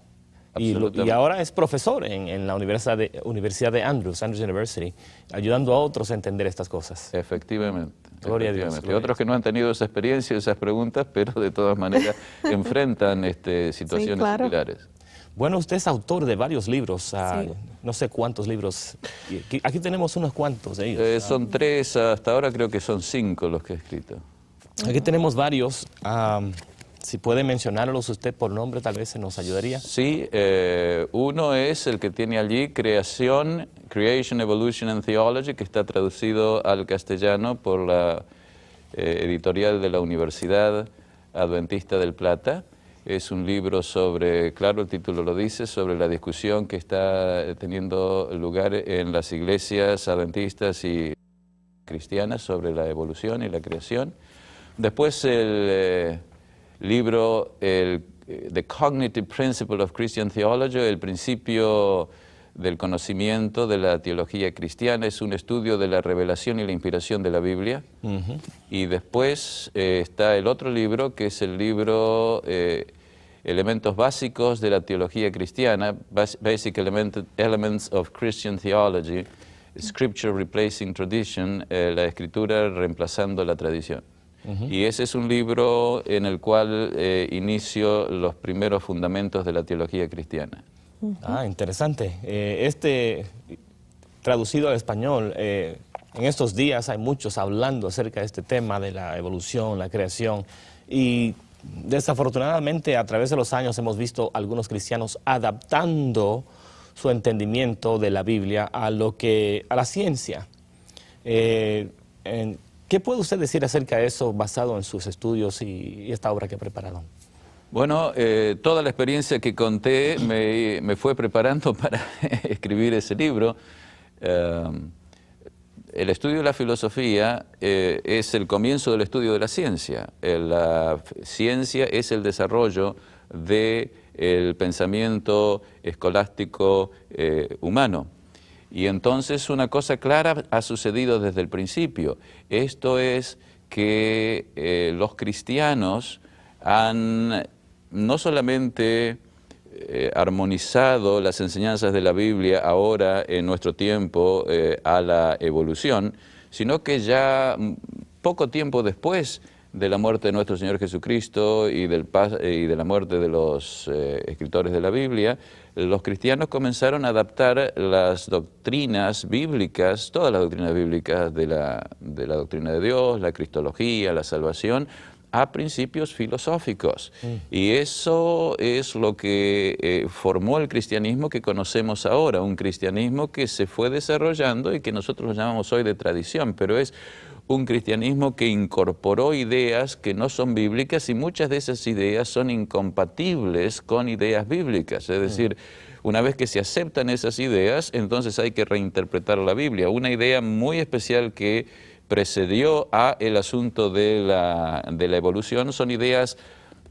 Y absolutamente. ahora es profesor en la Universidad de Andrews University, ayudando a otros a entender estas cosas. Efectivamente. Gloria a Dios, efectivamente. gloria a Otros que no han tenido esa experiencia, esas preguntas, pero de todas maneras enfrentan situaciones claro. similares. Bueno, usted es autor de varios libros, Sí. no sé cuántos libros. Aquí tenemos unos cuantos de ellos. Son 3, hasta ahora creo que son 5 los que he escrito. Aquí tenemos varios. Si puede mencionarlos usted por nombre, tal vez se nos ayudaría. Sí, uno es el que tiene allí Creation, Evolution and Theology, que está traducido al castellano por la editorial de la Universidad Adventista del Plata. Es un libro sobre, claro, el título lo dice, sobre la discusión que está teniendo lugar en las iglesias adventistas y cristianas sobre la evolución y la creación. Después el libro The Cognitive Principle of Christian Theology, el principio del conocimiento de la teología cristiana, es un estudio de la revelación y la inspiración de la Biblia. Y después está el otro libro, que es el libro Elementos Básicos de la Teología Cristiana, Basic Elements of Christian Theology, Scripture Replacing Tradition, la escritura reemplazando la tradición. Y ese es un libro en el cual inicio los primeros fundamentos de la teología cristiana. Interesante. Traducido al español, en estos días hay muchos hablando acerca de este tema de la evolución, la creación, y desafortunadamente a través de los años hemos visto algunos cristianos adaptando su entendimiento de la Biblia a la ciencia. ¿Qué puede usted decir acerca de eso basado en sus estudios y esta obra que ha preparado? Bueno, toda la experiencia que conté me fue preparando para escribir ese libro. El estudio de la filosofía es el comienzo del estudio de la ciencia. La ciencia es el desarrollo del pensamiento escolástico humano. Y entonces una cosa clara ha sucedido desde el principio. Esto es que los cristianos han no solamente armonizado las enseñanzas de la Biblia ahora en nuestro tiempo a la evolución, sino que ya poco tiempo después de la muerte de nuestro Señor Jesucristo y de la muerte de los escritores de la Biblia, los cristianos comenzaron a adaptar las doctrinas bíblicas, todas las doctrinas bíblicas de la doctrina de Dios, la cristología, la salvación, a principios filosóficos. Y eso es lo que formó el cristianismo que conocemos ahora, un cristianismo que se fue desarrollando y que nosotros lo llamamos hoy de tradición, pero es un cristianismo que incorporó ideas que no son bíblicas y muchas de esas ideas son incompatibles con ideas bíblicas. Es decir, una vez que se aceptan esas ideas, entonces hay que reinterpretar la Biblia. Una idea muy especial que precedió a el asunto de la evolución son ideas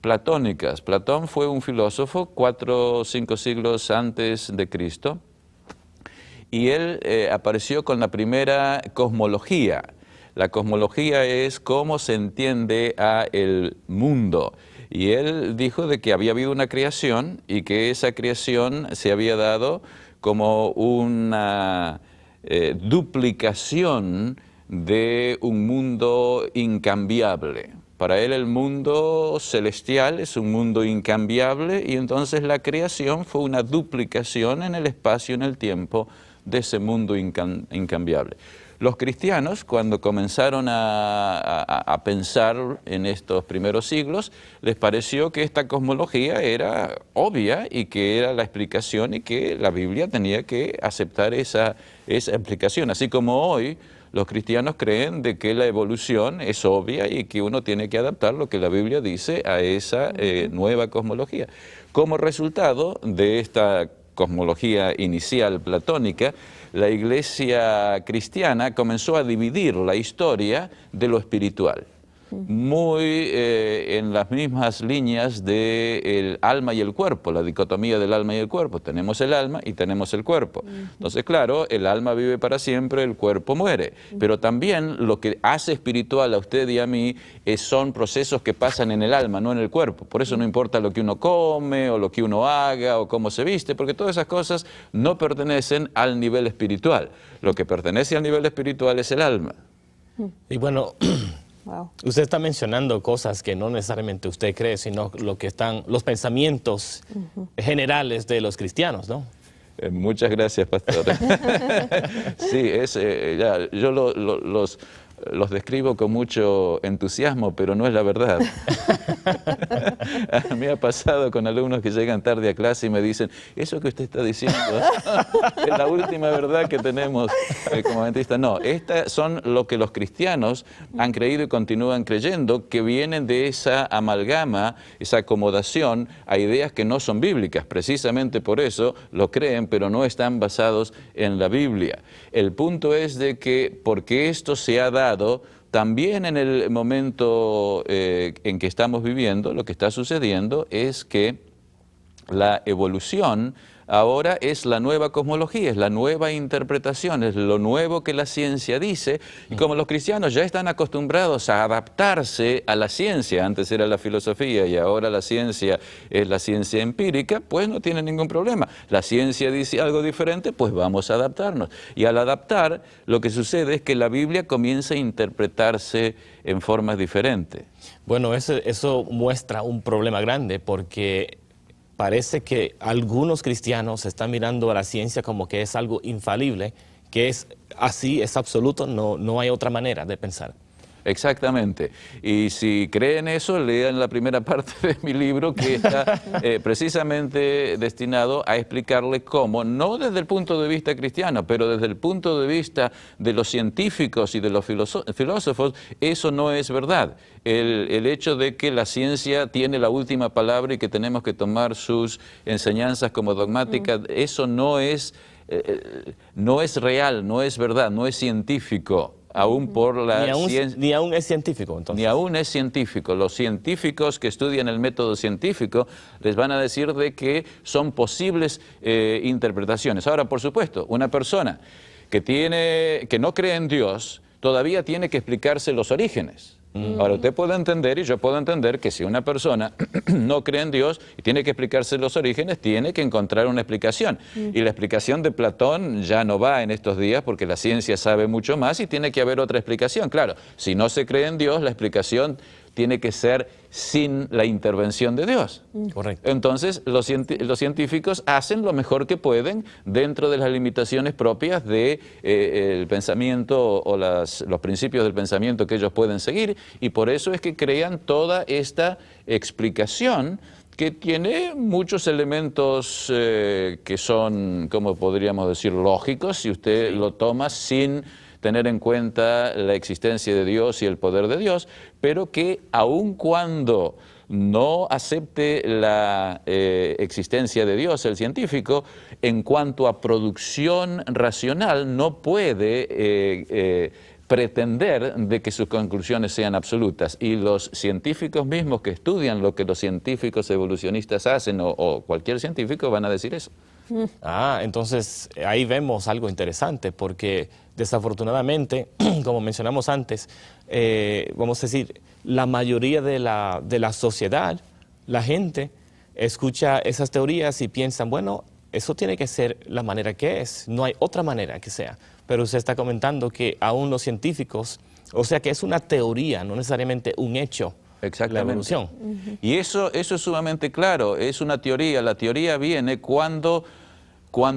platónicas. Platón fue un filósofo 4 o 5 siglos antes de Cristo y él apareció con la primera cosmología. La cosmología es cómo se entiende a el mundo. Y él dijo de que había habido una creación y que esa creación se había dado como una duplicación de un mundo incambiable. Para él el mundo celestial es un mundo incambiable y entonces la creación fue una duplicación en el espacio, en el tiempo de ese mundo incambiable. Los cristianos, cuando comenzaron a pensar en estos primeros siglos, les pareció que esta cosmología era obvia y que era la explicación y que la Biblia tenía que aceptar esa explicación. Así como hoy los cristianos creen de que la evolución es obvia y que uno tiene que adaptar lo que la Biblia dice a esa nueva cosmología. Como resultado de esta cosmología inicial platónica, la iglesia cristiana comenzó a dividir la historia de lo espiritual. muy en las mismas líneas del alma y el cuerpo, la dicotomía del alma y el cuerpo. Tenemos el alma y tenemos el cuerpo. Entonces, claro, el alma vive para siempre, el cuerpo muere. Pero también lo que hace espiritual a usted y a mí son procesos que pasan en el alma, no en el cuerpo. Por eso no importa lo que uno come o lo que uno haga o cómo se viste, porque todas esas cosas no pertenecen al nivel espiritual. Lo que pertenece al nivel espiritual es el alma. Y bueno, Wow. usted está mencionando cosas que no necesariamente usted cree, sino lo que están, los pensamientos generales de los cristianos, ¿no? Muchas gracias, pastor. Sí, yo los describo con mucho entusiasmo, pero no es la verdad. A mí me ha pasado con alumnos que llegan tarde a clase y me dicen, eso que usted está diciendo es la última verdad que tenemos como adventistas. No, estas son lo que los cristianos han creído y continúan creyendo, que vienen de esa amalgama, esa acomodación a ideas que no son bíblicas. Precisamente por eso lo creen, pero no están basados en la Biblia. El punto es de que, porque esto se ha dado también en el momento en que estamos viviendo, lo que está sucediendo es que la evolución ahora es la nueva cosmología, es la nueva interpretación, es lo nuevo que la ciencia dice. Y como los cristianos ya están acostumbrados a adaptarse a la ciencia, antes era la filosofía y ahora la ciencia es la ciencia empírica, pues no tienen ningún problema. La ciencia dice algo diferente, pues vamos a adaptarnos. Y al adaptar, lo que sucede es que la Biblia comienza a interpretarse en formas diferentes. Bueno, eso muestra un problema grande porque parece que algunos cristianos están mirando a la ciencia como que es algo infalible, que es así, es absoluto, no hay otra manera de pensar. Exactamente. Y si creen eso, lean la primera parte de mi libro, que está precisamente destinado a explicarle cómo, no desde el punto de vista cristiano, pero desde el punto de vista de los científicos y de los filósofos, eso no es verdad. El hecho de que la ciencia tiene la última palabra y que tenemos que tomar sus enseñanzas como dogmáticas, eso no es real, no es verdad, no es científico. Aún por la ciencia. Ni aún es científico, entonces. Ni aún es científico. Los científicos que estudian el método científico les van a decir de que son posibles interpretaciones. Ahora, por supuesto, una persona que no cree en Dios todavía tiene que explicarse los orígenes. Ahora, usted puede entender, y yo puedo entender, que si una persona no cree en Dios y tiene que explicarse los orígenes, tiene que encontrar una explicación. Y la explicación de Platón ya no va en estos días porque la ciencia sabe mucho más y tiene que haber otra explicación. Claro, si no se cree en Dios, la explicación tiene que ser sin la intervención de Dios. Correcto. Entonces, los científicos hacen lo mejor que pueden dentro de las limitaciones propias del pensamiento o los principios del pensamiento que ellos pueden seguir, y por eso es que crean toda esta explicación que tiene muchos elementos que son, como podríamos decir, lógicos, si usted lo toma sin tener en cuenta la existencia de Dios y el poder de Dios, pero que aun cuando no acepte la existencia de Dios, el científico, en cuanto a producción racional, no puede pretender de que sus conclusiones sean absolutas. Y los científicos mismos que estudian lo que los científicos evolucionistas hacen, o cualquier científico, van a decir eso. Entonces ahí vemos algo interesante, porque desafortunadamente, como mencionamos antes, vamos a decir, la mayoría de la sociedad, la gente, escucha esas teorías y piensan, bueno, eso tiene que ser la manera que es, no hay otra manera que sea. Pero usted está comentando que aún los científicos, o sea que es una teoría, no necesariamente un hecho. Exactamente. La evolución. Y eso es sumamente claro, es una teoría. La teoría viene cuando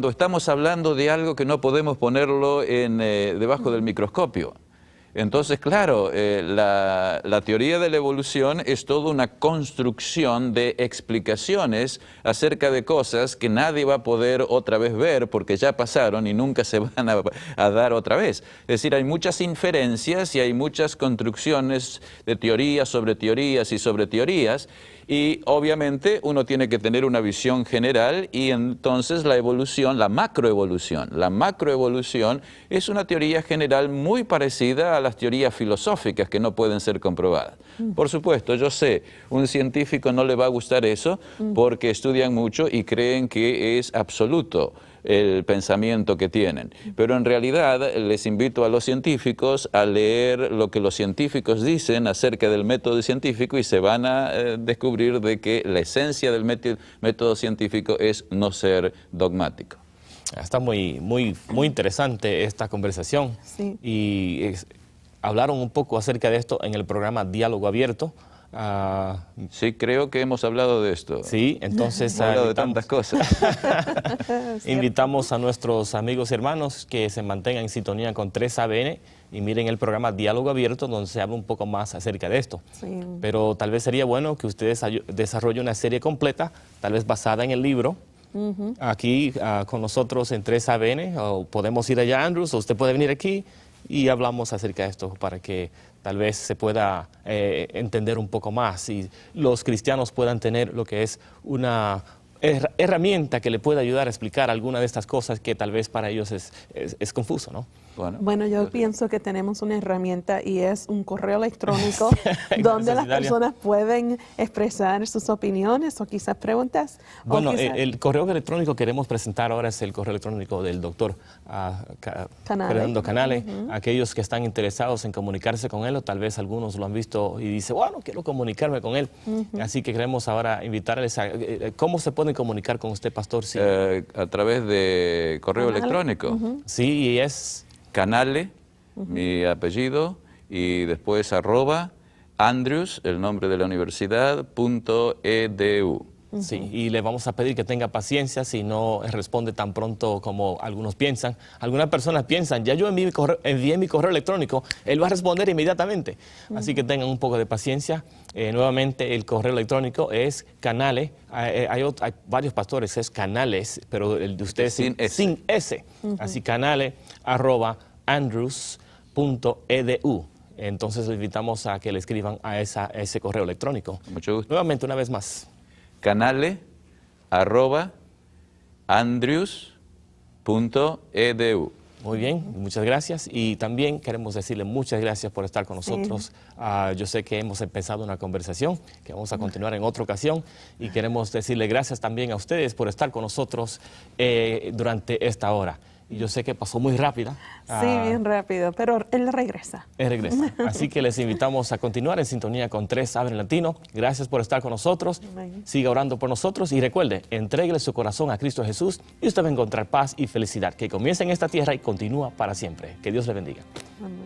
estamos hablando de algo que no podemos ponerlo debajo del microscopio. Entonces, claro, la teoría de la evolución es toda una construcción de explicaciones acerca de cosas que nadie va a poder otra vez ver porque ya pasaron y nunca se van a dar otra vez. Es decir, hay muchas inferencias y hay muchas construcciones de teorías sobre teorías y sobre teorías, y obviamente uno tiene que tener una visión general, y entonces la evolución, la macroevolución es una teoría general muy parecida a las teorías filosóficas que no pueden ser comprobadas. Por supuesto, yo sé, un científico no le va a gustar eso porque estudian mucho y creen que es absoluto el pensamiento que tienen. Pero en realidad les invito a los científicos a leer lo que los científicos dicen acerca del método científico y se van a descubrir de que la esencia del método científico es no ser dogmático. Está muy interesante esta conversación. Sí. Y hablaron un poco acerca de esto en el programa Diálogo Abierto. Sí, creo que hemos hablado de esto. Sí, entonces Hemos hablado de tantas cosas. Invitamos a nuestros amigos y hermanos que se mantengan en sintonía con 3ABN y miren el programa Diálogo Abierto, donde se habla un poco más acerca de esto. Sí. Pero tal vez sería bueno que ustedes desarrollen una serie completa, tal vez basada en el libro, aquí con nosotros en 3ABN, o podemos ir allá, Andrews, o usted puede venir aquí y hablamos acerca de esto para que tal vez se pueda entender un poco más y los cristianos puedan tener lo que es una herramienta que le pueda ayudar a explicar alguna de estas cosas que tal vez para ellos es confuso, ¿no? Bueno, yo pienso que tenemos una herramienta y es un correo electrónico donde las personas pueden expresar sus opiniones o quizás preguntas. Bueno, el correo electrónico que queremos presentar ahora es el correo electrónico del doctor Fernando Canale. Aquellos que están interesados en comunicarse con él, o tal vez algunos lo han visto y dicen, bueno, quiero comunicarme con él. Así que queremos ahora invitarles a... ¿Cómo se pueden comunicar con usted, pastor? Sí. A través de correo electrónico. Sí, y es... Canale, mi apellido, y después @Andrews, el nombre de la universidad, .edu. Sí, y le vamos a pedir que tenga paciencia si no responde tan pronto como algunos piensan. Algunas personas piensan, ya yo envié mi correo electrónico, él va a responder inmediatamente. Así que tengan un poco de paciencia. Nuevamente, el correo electrónico es Canale. Hay varios pastores, es Canales, pero el de ustedes sin S. Así, Canale @andrews.edu. Entonces, le invitamos a que le escriban a ese correo electrónico. Mucho gusto. Nuevamente, una vez más. Canale @andrews.edu. Muy bien, muchas gracias. Y también queremos decirle muchas gracias por estar con nosotros. Yo sé que hemos empezado una conversación que vamos a continuar en otra ocasión y queremos decirle gracias también a ustedes por estar con nosotros durante esta hora. Y yo sé que pasó muy rápida. Sí, bien rápido, pero él regresa. Él regresa. Así que les invitamos a continuar en sintonía con 3ABN Latino. Gracias por estar con nosotros. Amén. Siga orando por nosotros y recuerde, entréguele su corazón a Cristo Jesús y usted va a encontrar paz y felicidad que comienza en esta tierra y continúa para siempre. Que Dios le bendiga. Amén.